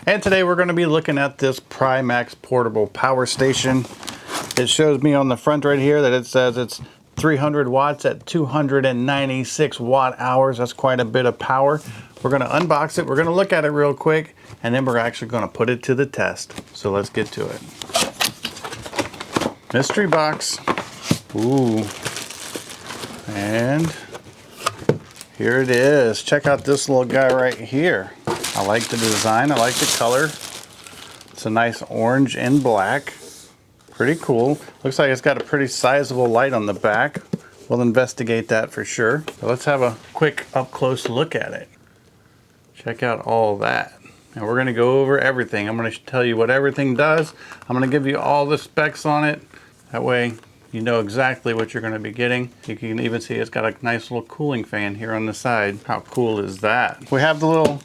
And today we're going to be looking at this PryMAX portable power station. It shows me on the front right here that it says it's 300 watts at 296 watt hours. That's quite a bit of power. We're going to unbox it. We're going to look at it real quick, and then we're actually going to put it to the test. So let's get to it. Mystery box. Ooh. And here it is. Check out this little guy right here. I like the design. I like the color. It's a nice orange and black. Pretty cool. Looks like it's got a pretty sizable light on the back. We'll investigate that for sure. So let's have a quick up close look at it. Check out all that. And we're going to go over everything. I'm going to tell you what everything does. I'm going to give you all the specs on it. That way you know exactly what you're going to be getting. You can even see it's got a nice little cooling fan here on the side. How cool is that? We have the little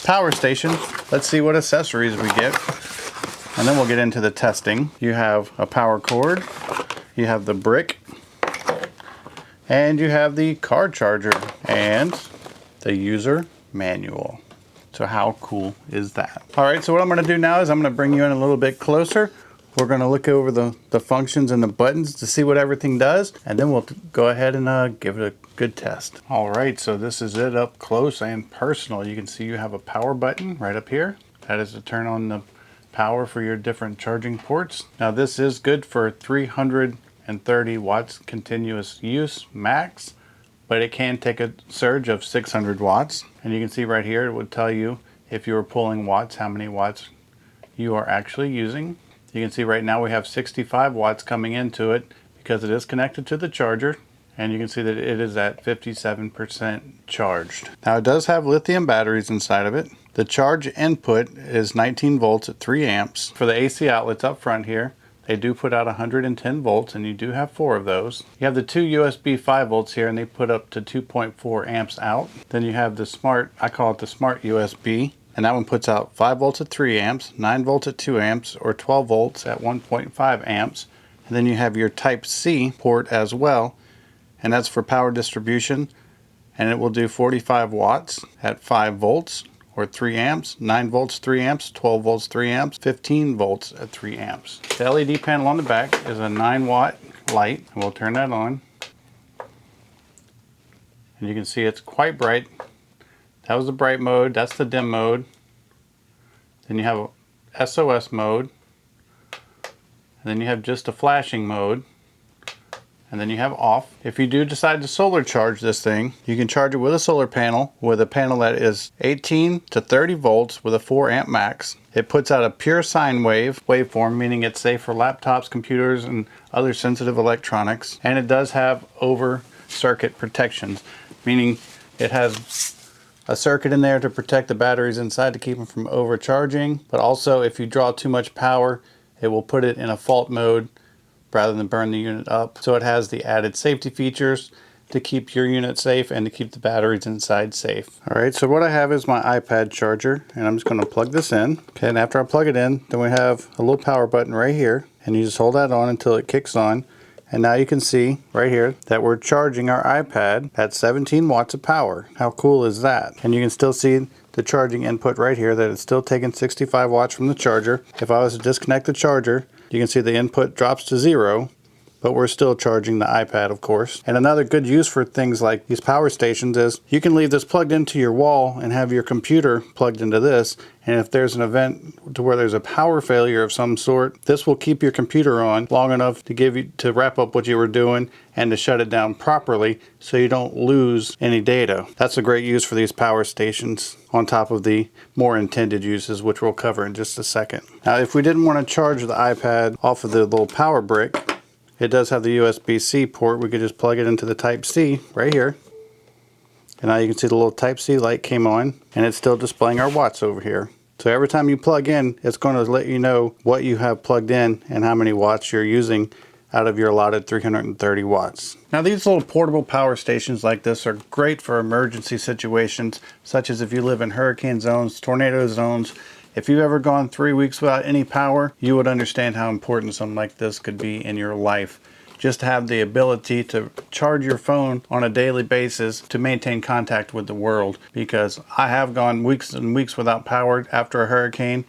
power station. Let's see what accessories we get. And then we'll get into the testing. You have a power cord. You have the brick. And you have the car charger and the user manual. So how cool is that? All right, so what I'm going to do now is I'm going to bring you in a little bit closer. We're going to look over the functions and the buttons to see what everything does, and then we'll go ahead and give it a good test. All right, so this is it up close and personal. You can see you have a power button right up here. That is to turn on the power for your different charging ports. Now this is good for 330 watts continuous use max, but it can take a surge of 600 watts. And you can see right here, it would tell you if you were pulling watts, how many watts you are actually using. You can see right now we have 65 watts coming into it because it is connected to the charger, and you can see that it is at 57% charged. Now it does have lithium batteries inside of it. The charge input is 19 volts at 3 amps. For the AC outlets up front here, they do put out 110 volts, and you do have 4 of those. You have the 2 USB 5 volts here, and they put up to 2.4 amps out. Then you have the smart, I call it the smart USB. And that one puts out 5 volts at 3 amps, 9 volts at 2 amps, or 12 volts at 1.5 amps. And then you have your Type-C port as well, and that's for power distribution. And it will do 45 watts at 5 volts, or 3 amps, 9 volts 3 amps, 12 volts 3 amps, 15 volts at 3 amps. The LED panel on the back is a 9-watt light, and we'll turn that on. And you can see it's quite bright. That was the bright mode, that's the dim mode. Then you have a SOS mode. And then you have just a flashing mode. And then you have off. If you do decide to solar charge this thing, you can charge it with a solar panel, with a panel that is 18 to 30 volts with a 4 amp max. It puts out a pure sine wave waveform, meaning it's safe for laptops, computers, and other sensitive electronics. And it does have over circuit protections, meaning it has a circuit in there to protect the batteries inside to keep them from overcharging, but also if you draw too much power, it will put it in a fault mode rather than burn the unit up. So it has the added safety features to keep your unit safe and to keep the batteries inside safe. All right, so what I have is my iPad charger, and I'm just going to plug this in. Okay, and after I plug it in, then we have a little power button right here, and you just hold that on until it kicks on. And now you can see right here that we're charging our iPad at 17 watts of power. How cool is that? And you can still see the charging input right here, that it's still taking 65 watts from the charger. If I was to disconnect the charger, you can see the input drops to 0, but we're still charging the iPad, of course. And another good use for things like these power stations is you can leave this plugged into your wall and have your computer plugged into this. And if there's an event to where there's a power failure of some sort, this will keep your computer on long enough to wrap up what you were doing and to shut it down properly so you don't lose any data. That's a great use for these power stations on top of the more intended uses, which we'll cover in just a second. Now, if we didn't want to charge the iPad off of the little power brick, it does have the USB-C port. We could just plug it into the Type-C right here. And now you can see the little Type-C light came on, and it's still displaying our watts over here. So every time you plug in, it's going to let you know what you have plugged in and how many watts you're using out of your allotted 330 watts. Now these little portable power stations like this are great for emergency situations, such as if you live in hurricane zones, tornado zones. If you've ever gone 3 weeks without any power, you would understand how important something like this could be in your life. just to have the ability to charge your phone on a daily basis to maintain contact with the world, because I have gone weeks and weeks without power after a hurricane,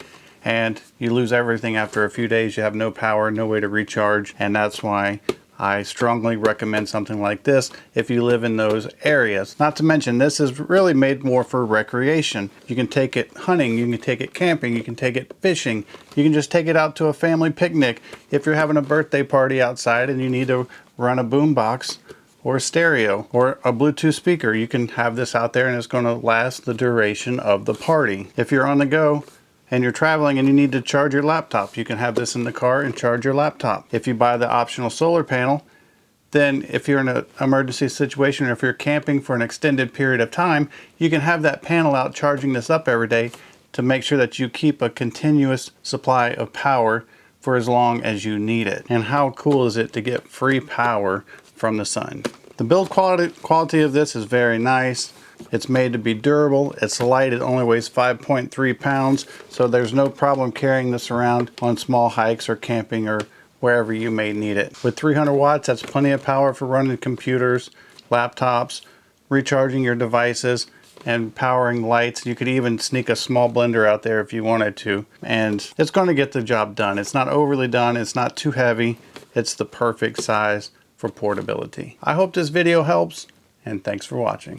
and you lose everything after a few days. You have no power, no way to recharge, and that's why I strongly recommend something like this if you live in those areas. Not to mention, this is really made more for recreation. You can take it hunting, you can take it camping, you can take it fishing, you can just take it out to a family picnic. If you're having a birthday party outside and you need to run a boombox or a stereo or a Bluetooth speaker, you can have this out there and it's going to last the duration of the party. If you're on the go and you're traveling and you need to charge your laptop, you can have this in the car and charge your laptop. If you buy the optional solar panel, then if you're in an emergency situation or if you're camping for an extended period of time, you can have that panel out charging this up every day to make sure that you keep a continuous supply of power for as long as you need it. And how cool is it to get free power from the sun? The build quality of this is very nice. It's made to be durable. It's light. It only weighs 5.3 pounds, so there's no problem carrying this around on small hikes or camping or wherever you may need it. With 300 watts, that's plenty of power for running computers, laptops, recharging your devices, and powering lights. You could even sneak a small blender out there if you wanted to, and it's going to get the job done. It's not overly done. It's not too heavy. It's the perfect size for portability. I hope this video helps, and thanks for watching.